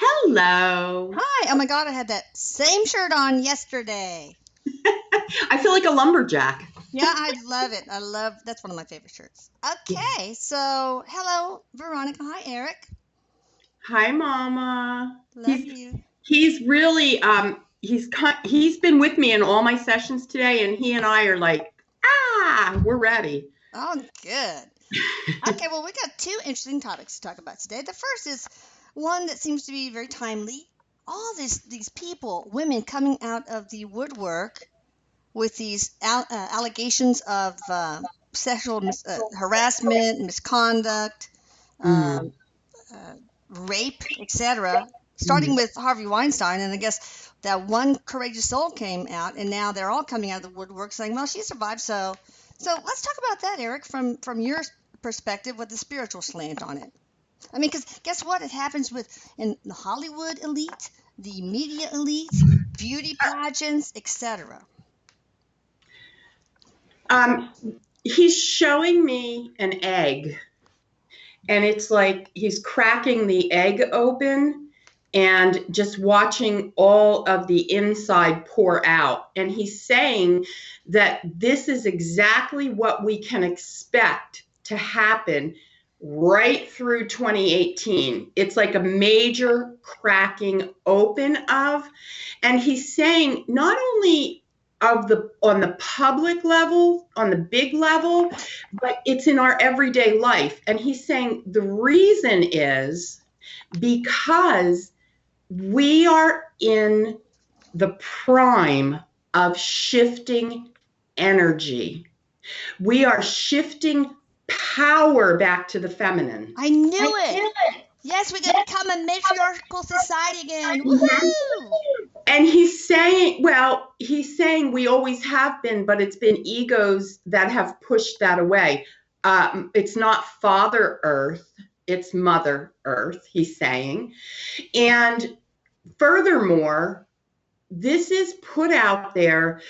Hello. Hi. Oh my God, I had that same shirt on yesterday. I feel like a lumberjack. Yeah, I love it. That's one of my favorite shirts. Okay, so hello, Veronica. Hi, Erik. Hi, Mama. Love you. He's really he's been with me in all my sessions today, and he and I are like, we're ready. Oh, good. Okay, well, we got two interesting topics to talk about today. The first is one that seems to be very timely. All these people, women coming out of the woodwork with these allegations of sexual harassment, misconduct, Mm-hmm. um, rape, etc. Mm-hmm. Starting with Harvey Weinstein, and I guess that one courageous soul came out, and now they're all coming out of the woodwork saying, "Well, she survived." So let's talk about that, Erik, from your perspective with the spiritual slant on it. I mean, because guess what? It happens in the Hollywood elite, the media elite, beauty pageants, etc. He's showing me an egg, and it's like he's cracking the egg open and just watching all of the inside pour out. And he's saying that this is exactly what we can expect to happen right through 2018. It's like a major cracking open of, and he's saying not only on the public level, on the big level, but it's in our everyday life. And he's saying the reason is because we are in the prime of shifting energy. We are shifting power back to the feminine. I knew it. Yes, we're going to become a matriarchal society again. Woohoo! And he's saying we always have been, but it's been egos that have pushed that away. It's not Father Earth, it's Mother Earth, he's saying. And furthermore, this is put out there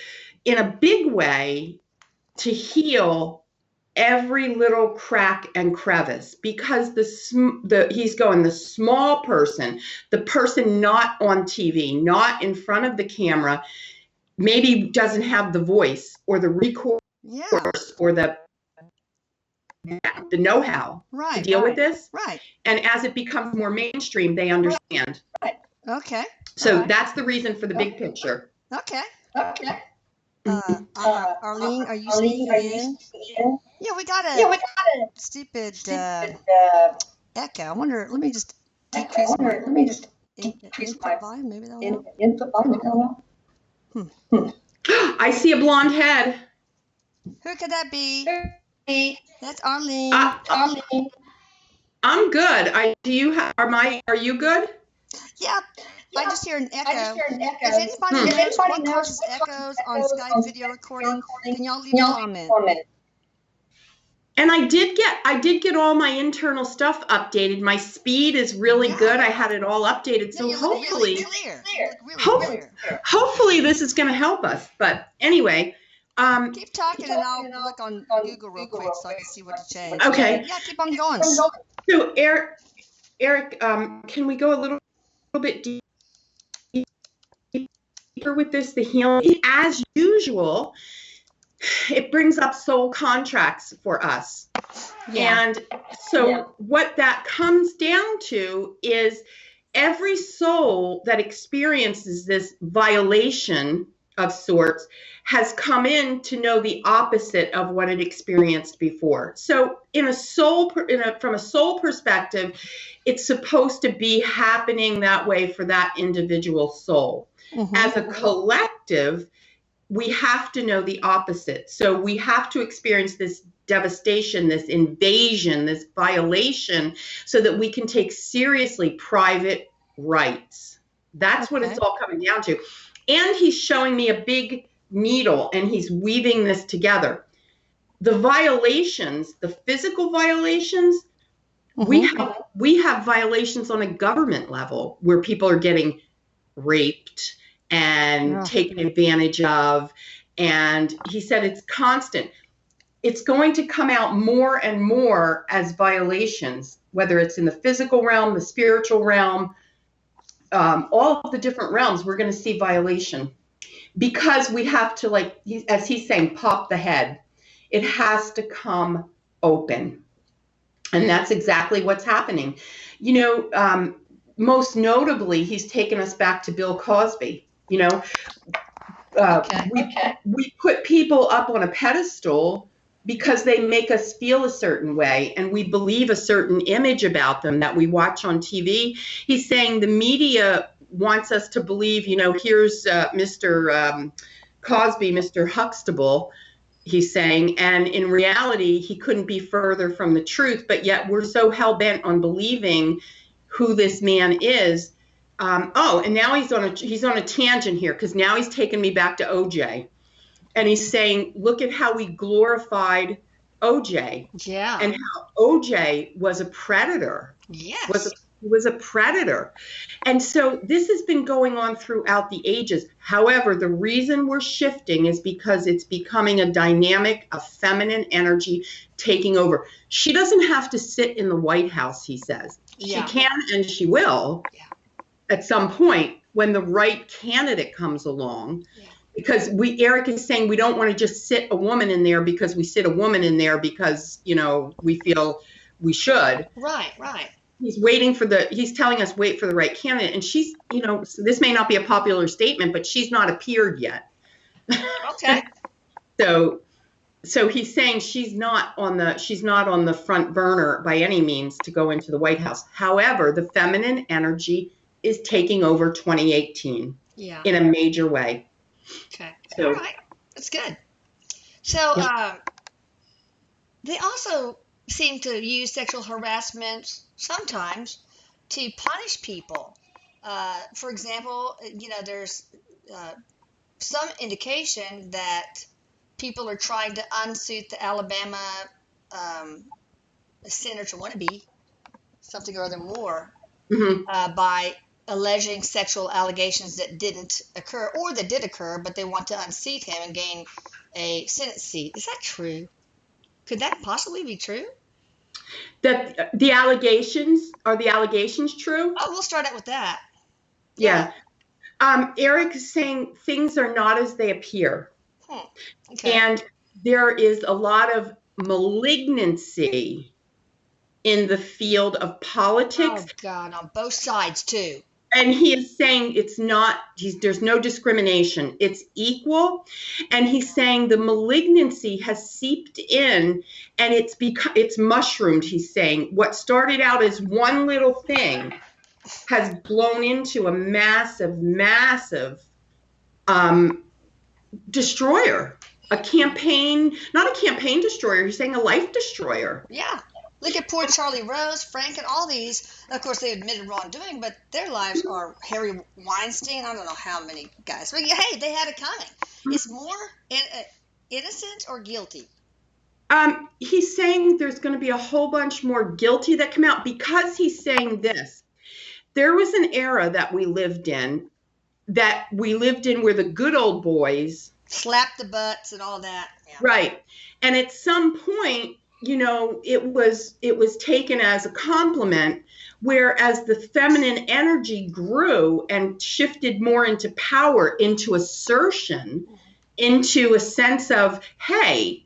in a big way to heal every little crack and crevice, because he's going, the small person, the person not on TV, not in front of the camera, maybe doesn't have the voice or the recourse or the know-how to deal with this. Right. And as it becomes more mainstream, they understand. Okay. So that's the reason for the big picture. Okay. Arlene, are you speaking in? Yeah, we got a stupid echo. I wonder. Let me just decrease my input volume. Maybe that'll help. I see a blonde head. Who could that be? That's Arlene. I'm good. Are you good? Yeah. I just hear an echo. If anybody knows what causes echoes on Skype video recording, can y'all leave a comment? And I did get all my internal stuff updated. My speed is really good. I had it all updated. So hopefully, hopefully this is going to help us. But anyway, keep talking and I'll look on Google real quick so I can see what to change. Okay. Yeah, keep on going. So Erik, can we go a little bit deeper with this? The healing, as usual, it brings up soul contracts for us. Yeah. And so what that comes down to is every soul that experiences this violation of sorts has come in to know the opposite of what it experienced before. So from a soul perspective, it's supposed to be happening that way for that individual soul. Mm-hmm. As a collective, we have to know the opposite. So we have to experience this devastation, this invasion, this violation, so that we can take seriously private rights. That's what it's all coming down to. And he's showing me a big needle and he's weaving this together. The violations, the physical violations, we have violations on a government level where people are getting raped and taken advantage of. And he said it's constant. It's going to come out more and more as violations, whether it's in the physical realm, the spiritual realm. all of the different realms, we're going to see violation because we have to, like, as he's saying, pop the head. It has to come open. And that's exactly what's happening. Most notably, he's taken us back to Bill Cosby. We put people up on a pedestal because they make us feel a certain way and we believe a certain image about them that we watch on TV. He's saying the media wants us to believe, here's Mr. Cosby, Mr. Huxtable, he's saying, and in reality, he couldn't be further from the truth, but yet we're so hell-bent on believing who this man is. And now he's on a tangent here because now he's taken me back to OJ. And he's saying, look at how we glorified OJ. Yeah. And how OJ was a predator. Yes. Was a predator. And so this has been going on throughout the ages. However, the reason we're shifting is because it's becoming a dynamic, a feminine energy taking over. She doesn't have to sit in the White House, he says. Yeah. She can and she will at some point when the right candidate comes along. Yeah. Because Erik is saying we don't want to just sit a woman in there because we sit a woman in there because, we feel we should. Right. He's telling us wait for the right candidate. And she's, so this may not be a popular statement, but she's not appeared yet. Okay. So he's saying she's not on the front burner by any means to go into the White House. However, the feminine energy is taking over 2018 in a major way. Okay. So, all right. That's good. So they also seem to use sexual harassment sometimes to punish people. For example, there's some indication that people are trying to unsuit the Alabama senator wannabe, something or other more, by alleging sexual allegations that didn't occur or that did occur, but they want to unseat him and gain a Senate seat. Is that true? Could that possibly be true? That the allegations true? Oh, we'll start out with that. Yeah. Erik is saying things are not as they appear. Okay. And there is a lot of malignancy in the field of politics. Oh, God, on both sides, too. And he is saying there's no discrimination. It's equal. And he's saying the malignancy has seeped in and it's mushroomed, he's saying. What started out as one little thing has blown into a massive, massive destroyer. Not a campaign destroyer. He's saying a life destroyer. Yeah. Look at poor Charlie Rose, Frank, and all these. Of course, they admitted wrongdoing, but their lives are Harry Weinstein. I don't know how many guys. But hey, they had it coming. It's more innocent or guilty? He's saying there's going to be a whole bunch more guilty that come out because he's saying this. There was an era that we lived in where the good old boys slapped the butts and all that. Yeah. Right. And at some point, it was taken as a compliment, whereas the feminine energy grew and shifted more into power, into assertion, into a sense of, hey,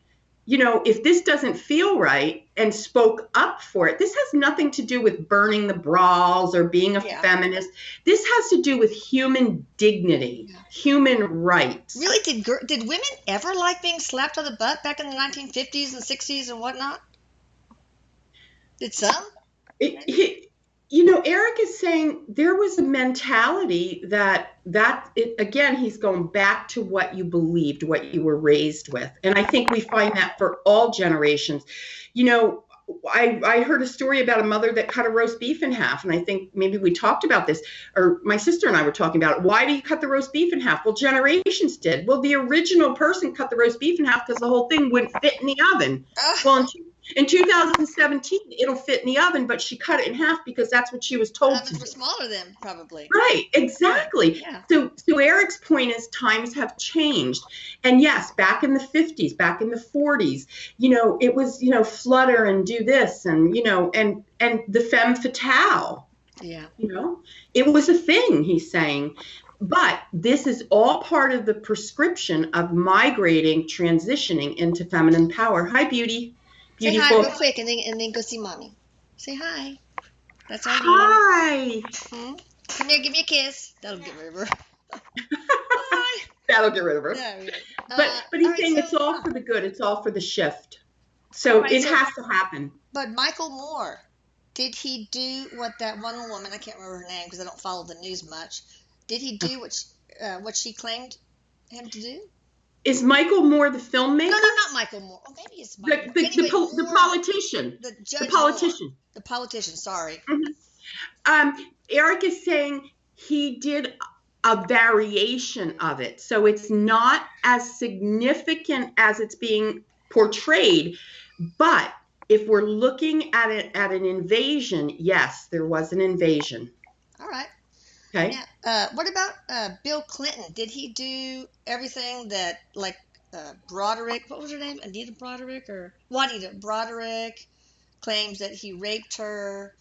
if this doesn't feel right, and spoke up for it. This has nothing to do with burning the bras or being a feminist. This has to do with human dignity, human rights. Really? Did women ever like being slapped on the butt back in the 1950s and 60s and whatnot? Did some? Erik is saying there was a mentality again, he's going back to what you believed, what you were raised with. And I think we find that for all generations. I heard a story about a mother that cut a roast beef in half. And I think maybe we talked about this, or my sister and I were talking about it. Why do you cut the roast beef in half? Well, generations did. Well, the original person cut the roast beef in half because the whole thing wouldn't fit in the oven. Well, in 2017, it'll fit in the oven, but she cut it in half because that's what she was told to do. For smaller than probably. Right, exactly. Yeah. So Erik's point is times have changed. And yes, back in the 50s, back in the 40s, it was, flutter and do this and, and the femme fatale. Yeah. You know, it was a thing, he's saying. But this is all part of the prescription of migrating, transitioning into feminine power. Hi, beauty. Say hi Beautiful. real quick and then go see mommy. Say hi. That's our deal. Hi. Come here, give me a kiss. That'll get rid of her. Hi. That'll get rid of her. Yeah. But he's saying it's all for the good. It's all for the shift. So it has to happen. But Michael Moore, did he do what that one woman, I can't remember her name because I don't follow the news much, did he do what she claimed him to do? Is Michael Moore the filmmaker? No, not Michael Moore. Oh, maybe it's Michael. The politician. The judge. The politician. Moore. The politician. Sorry. Erik is saying he did a variation of it, so it's not as significant as it's being portrayed. But if we're looking at it at an invasion, yes, there was an invasion. All right. Okay. Now, what about Bill Clinton? Did he do everything that, like, Broderick, what was her name? Anita Broderick or Juanita Broderick claims that he raped her.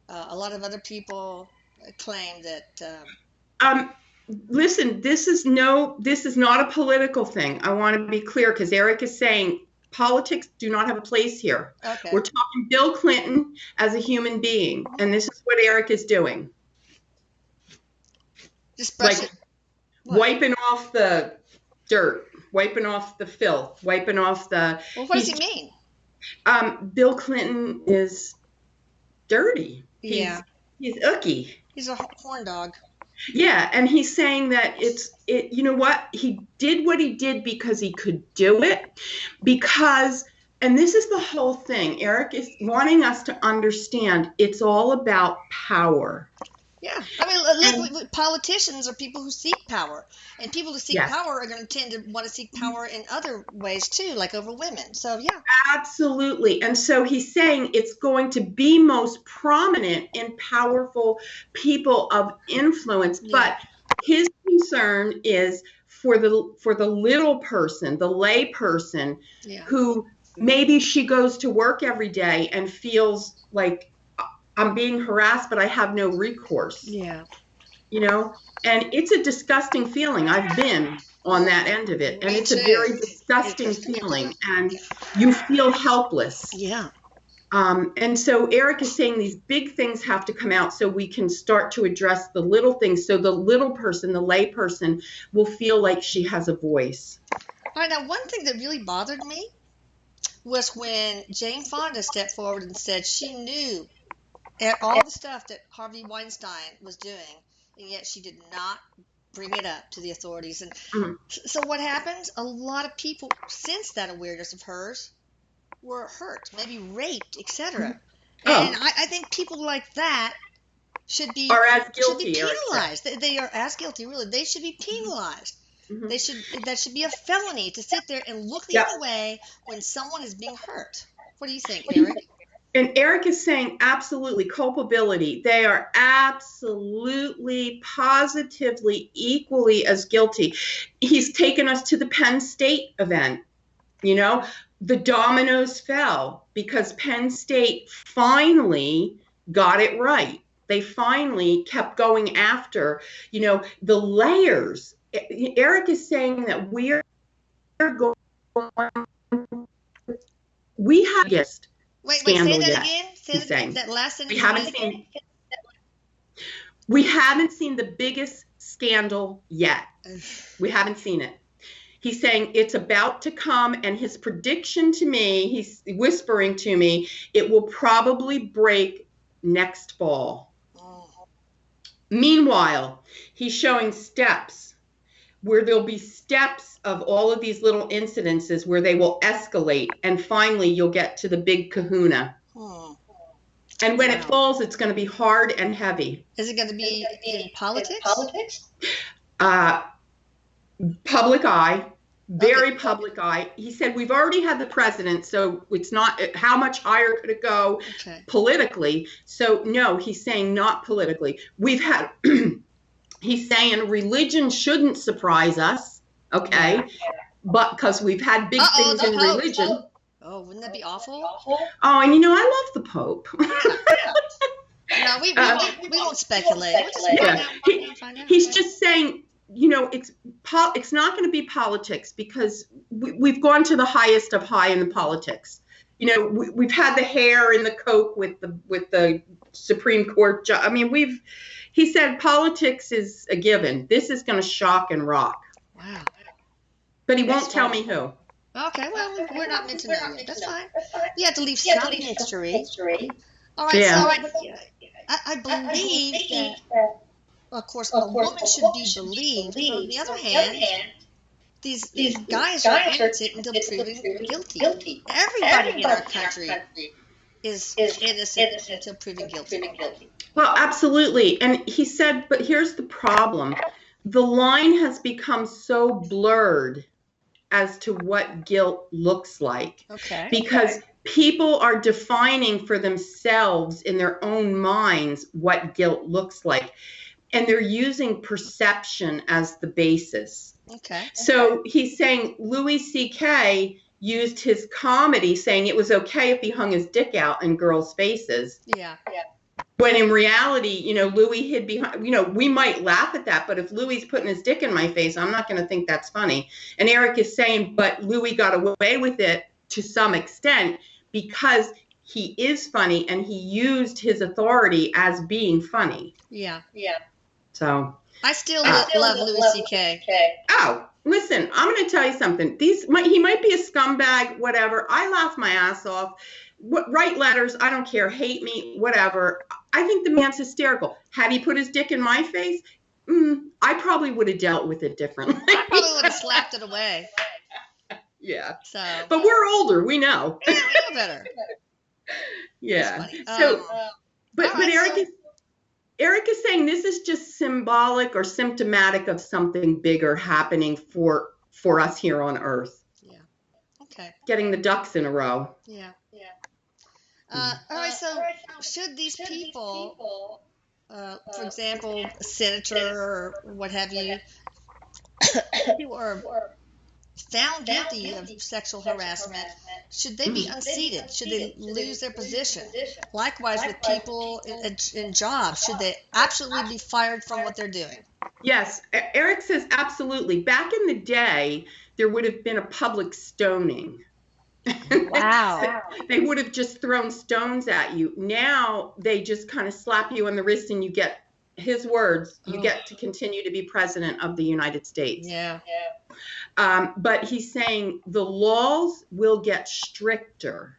A lot of other people claim that. Listen, this is not a political thing. I want to be clear because Erik is saying politics do not have a place here. Okay. We're talking Bill Clinton as a human being, and this is what Erik is doing. Just brush like it. Wiping off the dirt, wiping off the filth, wiping off the. Well, what does he mean? Bill Clinton is dirty. Yeah. He's icky. He's a horn dog. Yeah, and he's saying that you know what? He did what he did because he could do it. And this is the whole thing. Erik is wanting us to understand it's all about power. Yeah. I mean, politicians are people who seek power. And people who seek power are going to tend to want to seek power in other ways, too, like over women. So, yeah. Absolutely. And so he's saying it's going to be most prominent in powerful people of influence. Yeah. But his concern is for the little person, the lay person, who maybe she goes to work every day and feels like I'm being harassed, but I have no recourse. Yeah. You know, and it's a disgusting feeling. I've been on that end of it, and it's a very disgusting feeling, and you feel helpless. Yeah. And so Erik is saying these big things have to come out so we can start to address the little things, so the little person, the lay person, will feel like she has a voice. All right, now one thing that really bothered me was when Jane Fonda stepped forward and said she knew all the stuff that Harvey Weinstein was doing, and yet she did not bring it up to the authorities. And so what happens? A lot of people, since that awareness of hers, were hurt, maybe raped, etc. And I think people like that should be penalized. They are as guilty, really. They should be penalized. That should be a felony to sit there and look the other way when someone is being hurt. What do you think, Erik? And Erik is saying absolutely culpability. They are absolutely, positively, equally as guilty. He's taken us to the Penn State event. You know, the dominoes fell because Penn State finally got it right. They finally kept going after, you know, the layers. Erik is saying that we have biggest scandal say that yet. again. Say that last sentence. We haven't seen the biggest scandal yet. We haven't seen it. He's saying it's about to come, and his prediction to me, he's whispering to me, it will probably break next fall. Meanwhile, he's showing steps where there'll be steps of all of these little incidences where they will escalate, and finally you'll get to the big kahuna. And when it falls, it's going to be hard and heavy. Is it going to be in politics? Public eye, very public eye. He said, we've already had the president, so it's not, how much higher could it go politically? So no, he's saying not politically. We've had, he's saying religion shouldn't surprise us, but because we've had big things in religion. Oh, wouldn't that be awful? Oh, and you know, I love the Pope. No, we won't speculate. We'll just find out. He's just saying, it's not going to be politics, because we've gone to the highest of high in the politics. We've had the hair in the Coke with the Supreme Court. I mean, he said politics is a given. This is going to shock and rock. Wow. But he won't tell me who. Okay, well, we're not meant to know yet. That's fine. You have to leave some mystery. All right, Yeah. so I believe that, of course, a woman should be believed. On the other hand, these guys are innocent until proven guilty. Everybody in our country is innocent until proven guilty. Well, absolutely. And he said, but here's the problem. The line has become so blurred as to what guilt looks like. Okay. Because people are defining for themselves in their own minds what guilt looks like. And they're using perception as the basis. Okay. So he's saying Louis C.K. used his comedy saying it was okay if he hung his dick out in girls' faces. Yeah. When in reality, Louis hid behind, we might laugh at that, but if Louis putting his dick in my face, I'm not going to think that's funny. And Erik is saying, but Louis got away with it to some extent because he is funny and he used his authority as being funny. Yeah. So I still love Louis C.K. Oh, listen, I'm going to tell you something. He might be a scumbag, whatever. I laugh my ass off. Write letters, I don't care, hate me, whatever. I think the man's hysterical. Had he put his dick in my face, I probably would have dealt with it differently. I probably would have slapped it away. Yeah. So, but we're older, we know. Yeah, we know better. Yeah. So, but Erik is saying this is just symbolic or symptomatic of something bigger happening for us here on Earth. Yeah. Okay. Getting the ducks in a row. Yeah. All right, so should these people, for example, a senator or what have you, who are found guilty of sexual harassment, should they be unseated? Should they lose their position? Likewise with people in jobs, should they absolutely be fired from what they're doing? Yes, Erik says absolutely. Back in the day, there would have been a public stoning. Wow. They would have just thrown stones at you. Now they just kind of slap you on the wrist and you get, his words, you get to continue to be president of the United States. Yeah. But he's saying the laws will get stricter.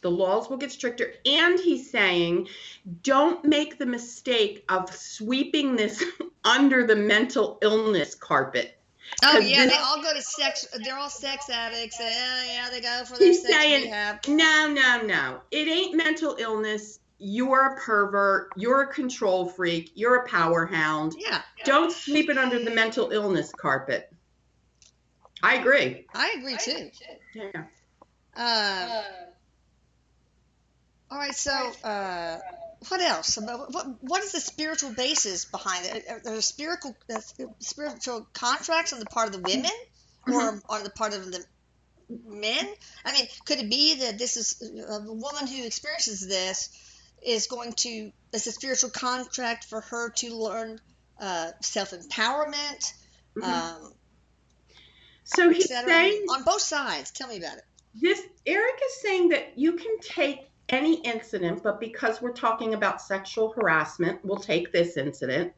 The laws will get stricter. And he's saying, don't make the mistake of sweeping this under the mental illness carpet. Oh, yeah, they all go to sex. They're all sex addicts. Yeah, they go for their sex rehab. No. It ain't mental illness. You're a pervert. You're a control freak. You're a power hound. Yeah. Don't sweep it under the mental illness carpet. I agree. I agree, too. Yeah. All right, so what else? What is the spiritual basis behind it? Are there spiritual contracts on the part of the women or on the part of the men? I mean, could it be that this is a woman who experiences this is a spiritual contract for her to learn self-empowerment? So he's saying on both sides. Tell me about it. Erik is saying that you can take any incident, but because we're talking about sexual harassment, we'll take this incident,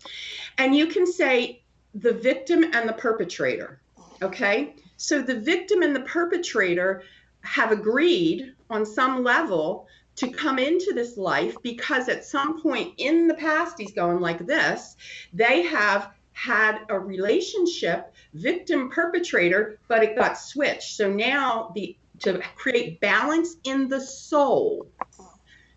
and you can say the victim and the perpetrator. Okay, so the victim and the perpetrator have agreed on some level to come into this life because at some point in the past, he's going like this, they have had a relationship, victim perpetrator, but it got switched. So now to create balance in the soul,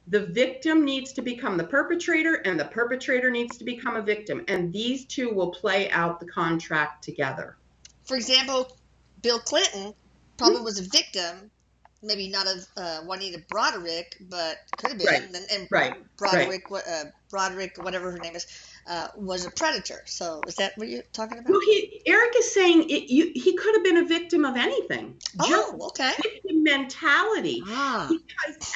the victim needs to become the perpetrator and the perpetrator needs to become a victim. And these two will play out the contract together. For example, Bill Clinton probably was a victim maybe not of Juanita Broderick, but could have been. Right. And Right. Broderick, Broderick, whatever her name is, was a predator. So is that what you're talking about? Well, Erik is saying he could have been a victim of anything. Just Okay. victim mentality. Because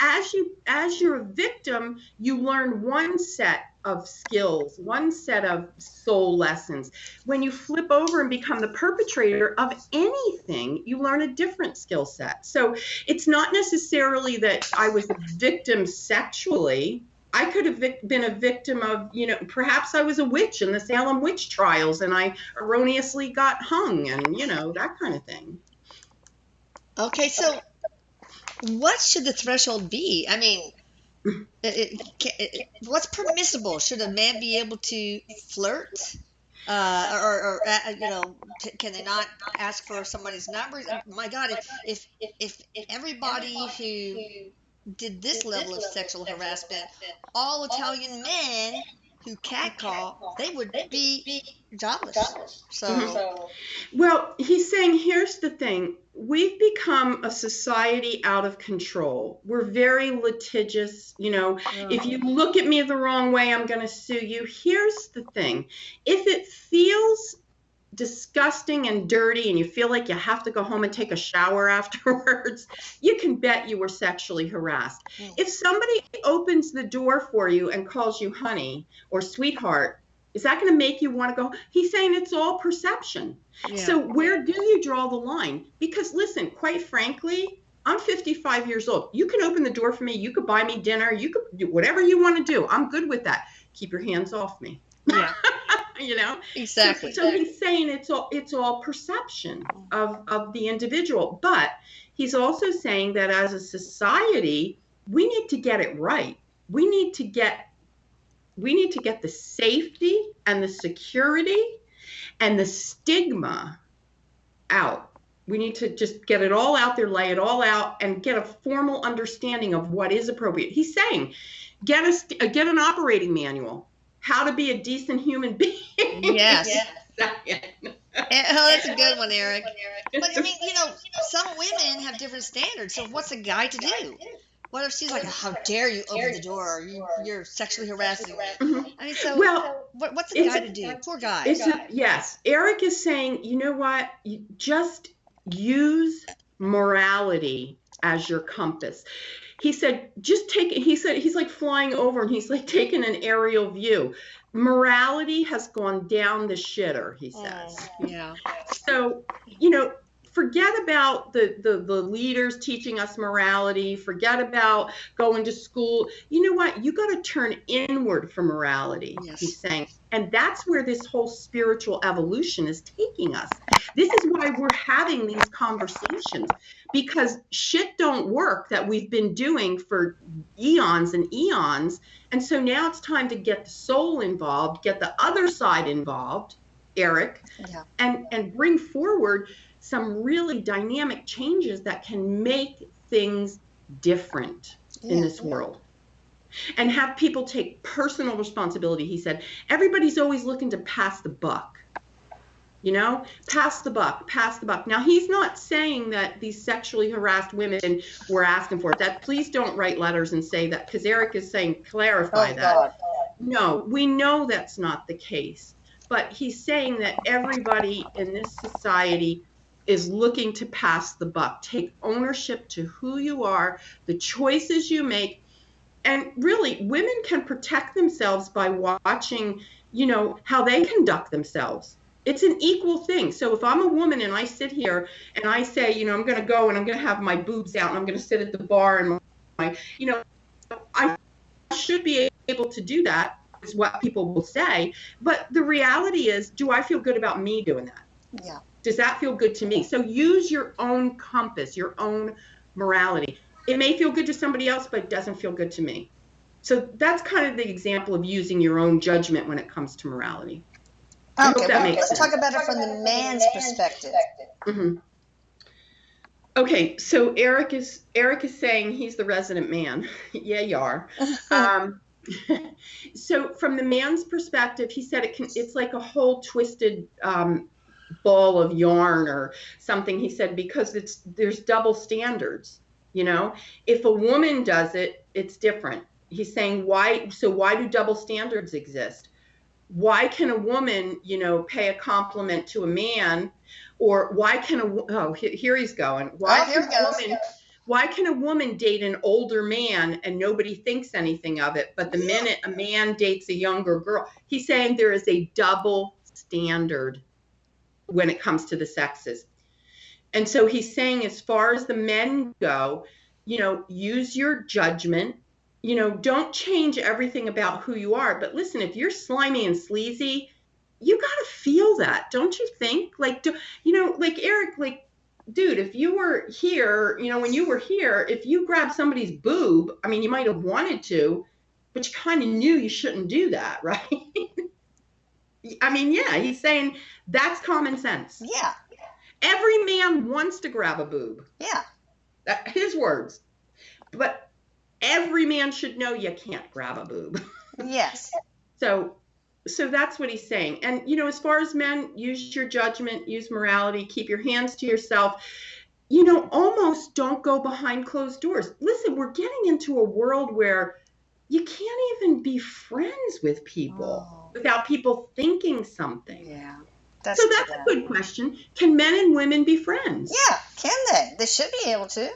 as you're a victim, you learn one set of skills, one set of soul lessons. When you flip over and become the perpetrator of anything, you learn a different skill set. So it's not necessarily that I was a victim sexually. I could have been a victim of, perhaps I was a witch in the Salem witch trials and I erroneously got hung and, that kind of thing. Okay, so what should the threshold be? I mean, what's permissible? Should a man be able to flirt? Or can they not ask for somebody's number? My God, if everybody who did this level of sexual harassment, all Italian men who catcall, they would be jobless. So, well, he's saying, here's the thing. We've become a society out of control. We're very litigious. If you look at me the wrong way, I'm going to sue you. Here's the thing. If it feels disgusting and dirty and you feel like you have to go home and take a shower afterwards, you can bet you were sexually harassed. If somebody opens the door for you and calls you honey or sweetheart, is that going to make you want to go? He's saying it's all perception. Yeah. So where do you draw the line? Because listen, quite frankly, I'm 55 years old. You can open the door for me. You could buy me dinner. You could do whatever you want to do. I'm good with that. Keep your hands off me. Yeah. Exactly. So he's saying it's all perception of the individual, but he's also saying that as a society, we need to get it right. We need to get the safety and the security and the stigma out. We need to just get it all out there, lay it all out, and get a formal understanding of what is appropriate. He's saying, get an operating manual. How to be a decent human being. Yes. That's a good one, Erik. But I mean, some women have different standards. So what's a guy to do? What if she's like, how dare you open the door? You're sexually harassing me. Mm-hmm. I mean, so what's a guy to do? Poor guy. Yes. Erik is saying, you know what? You just use morality as your compass. He said, he's like flying over and he's like taking an aerial view. Morality has gone down the shitter, he says. Yeah. So, forget about the leaders teaching us morality. Forget about going to school. You know what? You got to turn inward for morality, yes. He's saying. And that's where this whole spiritual evolution is taking us. This is why we're having these conversations, because shit don't work that we've been doing for eons and eons. And so now it's time to get the soul involved, get the other side involved, Erik, and bring forward some really dynamic changes that can make things different in this world. And have people take personal responsibility. He said, everybody's always looking to pass the buck. Pass the buck. Now, he's not saying that these sexually harassed women were asking for it. That please don't write letters and say that, because Erik is saying clarify that. God. No, we know that's not the case. But he's saying that everybody in this society is looking to pass the buck. Take ownership to who you are, the choices you make. And really, women can protect themselves by watching, how they conduct themselves. It's an equal thing. So if I'm a woman and I sit here and I say, I'm going to go and I'm going to have my boobs out and I'm going to sit at the bar and I should be able to do that, is what people will say. But the reality is, do I feel good about me doing that? Yeah. Does that feel good to me? So use your own compass, your own morality. It may feel good to somebody else, but it doesn't feel good to me. So that's kind of the example of using your own judgment when it comes to morality. Okay, let's talk about it from the man's perspective. Mm-hmm. Okay, so Erik is saying he's the resident man. Yeah, you are. So from the man's perspective, he said it's like a whole twisted ball of yarn or something. He said because there's double standards. You know, if a woman does it, it's different. He's saying, why do double standards exist? Why can a woman, pay a compliment to a man? Or why can here he's going. Why can a woman date an older man and nobody thinks anything of it? But the minute a man dates a younger girl, he's saying there is a double standard when it comes to the sexes. And so he's saying, as far as the men go, use your judgment. Don't change everything about who you are. But listen, if you're slimy and sleazy, you got to feel that, don't you think? Like, like Erik, like, dude, if you were here, when you were here, if you grabbed somebody's boob, I mean, you might have wanted to, but you kind of knew you shouldn't do that, right? I mean, yeah, he's saying that's common sense. Yeah. Every man wants to grab a boob. Yeah. His words. But every man should know you can't grab a boob. Yes. So that's what he's saying. And, as far as men, use your judgment, use morality, keep your hands to yourself. Almost don't go behind closed doors. Listen, we're getting into a world where you can't even be friends with people without people thinking something. Yeah. That's a good question. Can men and women be friends? Yeah, can they? They should be able to.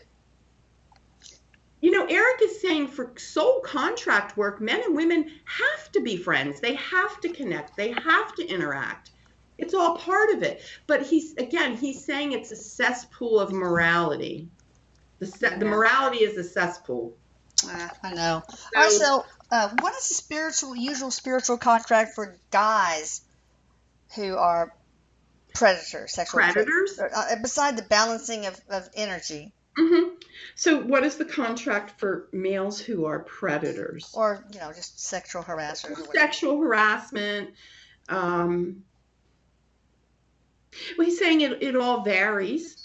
Erik is saying for soul contract work, men and women have to be friends. They have to connect. They have to interact. It's all part of it. But he's saying it's a cesspool of morality. The morality is a cesspool. I know. Also, what is the usual spiritual contract for guys who are sexual predators? Beside the balancing of energy. Mm-hmm. So what is the contract for males who are predators? Or, just sexual harassers. Sexual harassment. Well, he's saying it all varies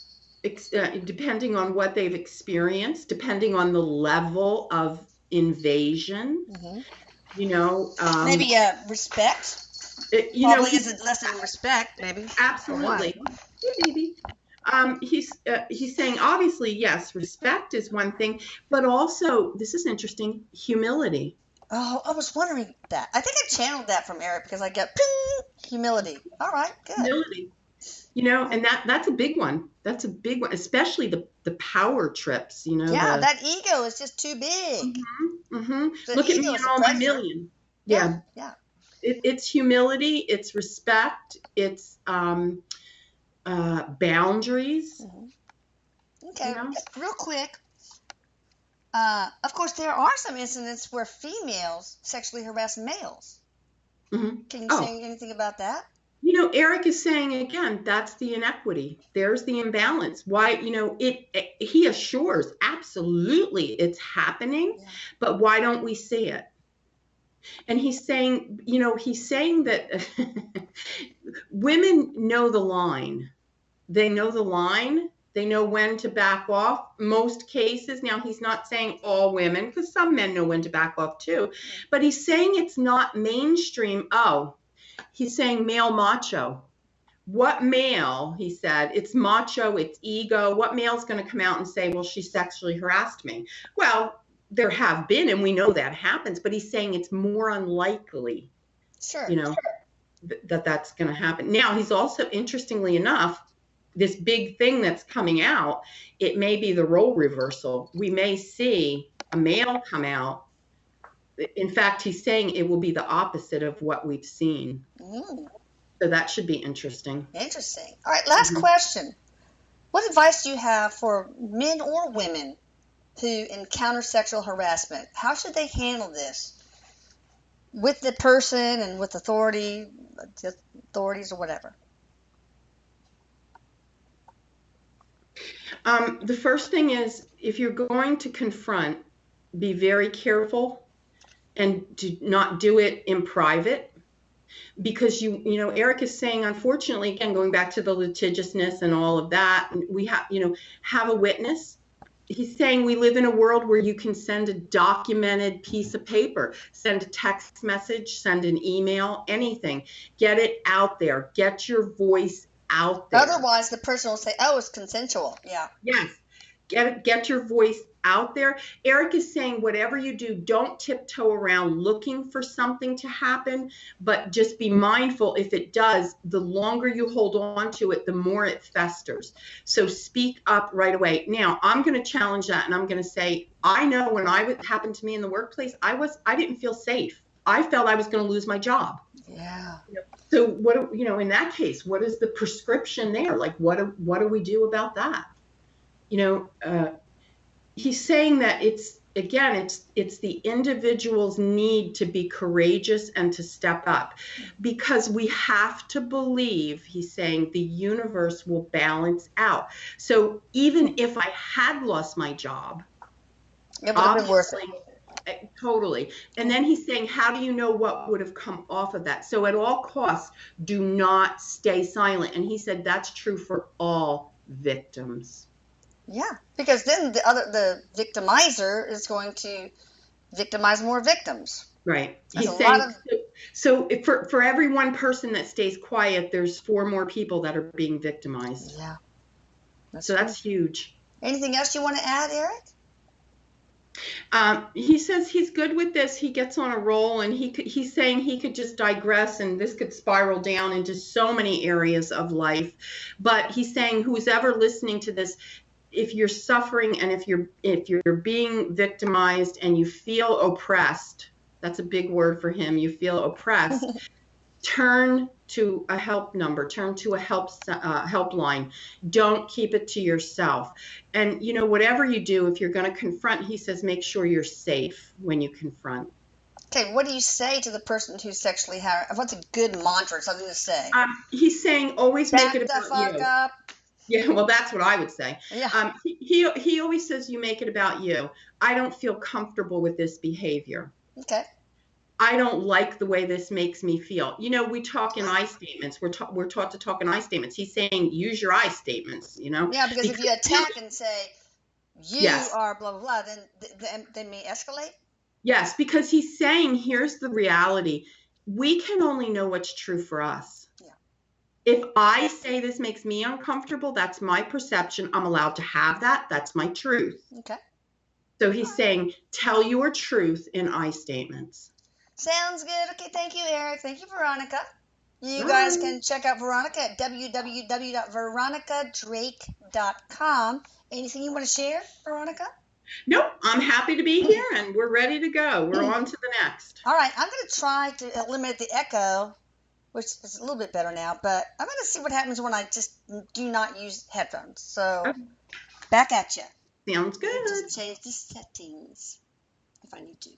depending on what they've experienced, depending on the level of invasion. Mm-hmm. Maybe respect. Probably isn't less than respect, maybe. Absolutely. Yeah, maybe. He's saying, obviously, yes, respect is one thing, but also, this is interesting, humility. Oh, I was wondering that. I think I channeled that from Erik because I got ping, humility. All right, good. Humility. And that's a big one. That's a big one, especially the power trips, Yeah, that ego is just too big. Mm-hmm, mm-hmm. Look at me and all my million. Yeah. Yeah. It's humility. It's respect. It's boundaries. Mm-hmm. Okay, real quick. Of course, there are some incidents where females sexually harass males. Mm-hmm. Can you say anything about that? Erik is saying again, that's the inequity. There's the imbalance. Why, he assures absolutely it's happening, but why don't we see it? And he's saying that women know the line. They know the line. They know when to back off. Most cases, now he's not saying all women, because some men know when to back off too, but he's saying it's not mainstream. He's saying male macho. What male, he said, it's macho, it's ego. What male's going to come out and say, well, she sexually harassed me? Well, there have been, and we know that happens, but he's saying it's more unlikely, that's going to happen. Now, he's also, interestingly enough, this big thing that's coming out, it may be the role reversal. We may see a male come out. In fact, he's saying it will be the opposite of what we've seen. So that should be interesting. Interesting. All right, last question. What advice do you have for men or women who encounter sexual harassment? How should they handle this with the person and with authorities or whatever? The first thing is, if you're going to confront, be very careful and do not do it in private, because Erik is saying, unfortunately, again, going back to the litigiousness and all of that, we have a witness. He's saying we live in a world where you can send a documented piece of paper, send a text message, send an email, anything. Get it out there. Get your voice out there. Otherwise, the person will say, oh, it's consensual. Yeah. Yes. get your voice out there. Erik is saying whatever you do, don't tiptoe around looking for something to happen, but just be mindful if it does, the longer you hold on to it, the more it festers. So speak up right away. Now, I'm going to challenge that, and I'm going to say, I know when it happened to me in the workplace, I didn't feel safe. I felt I was going to lose my job. Yeah. So what, in that case, what is the prescription there? Like, what do we do about that? He's saying that it's the individual's need to be courageous and to step up, because we have to believe, he's saying, the universe will balance out. So even if I had lost my job, it would have been worth it. Totally. And then he's saying, how do you know what would have come off of that? So at all costs, do not stay silent. And he said that's true for all victims. Yeah, because then the victimizer is going to victimize more victims. Right. He's saying, so for every one person that stays quiet, there's 4 more people that are being victimized. Yeah. That's huge. Anything else you want to add, Erik? He says he's good with this. He gets on a roll, and he's saying he could just digress, and this could spiral down into so many areas of life. But he's saying, who's ever listening to this, if you're suffering and if you're being victimized and you feel oppressed, that's a big word for him. You feel oppressed. Turn to a help number. Turn to a helpline. Don't keep it to yourself. And whatever you do, if you're going to confront, he says, make sure you're safe when you confront. Okay, what do you say to the person who's sexually harassed? What's a good mantra, something to say? He's saying always make it about you. Back the fuck up. Yeah, well, that's what I would say. Yeah. He always says, you make it about you. I don't feel comfortable with this behavior. Okay. I don't like the way this makes me feel. We talk in I statements. We're taught to talk in I statements. He's saying use your I statements, Yeah, because if you attack and say you are blah, blah, blah, then they may escalate. Yes, because he's saying here's the reality. We can only know what's true for us. Yeah. If I say this makes me uncomfortable, that's my perception. I'm allowed to have that. That's my truth. Okay. So he's saying tell your truth in I statements. Sounds good. Okay, thank you, Erik. Thank you, Veronica. You guys can check out Veronica at www.veronicadrake.com. Anything you want to share, Veronica? Nope. I'm happy to be here, and we're ready to go. We're on to the next. All right. I'm going to try to eliminate the echo, which is a little bit better now, but I'm going to see what happens when I just do not use headphones. So, back at you. Sounds good. Just change the settings if I need to.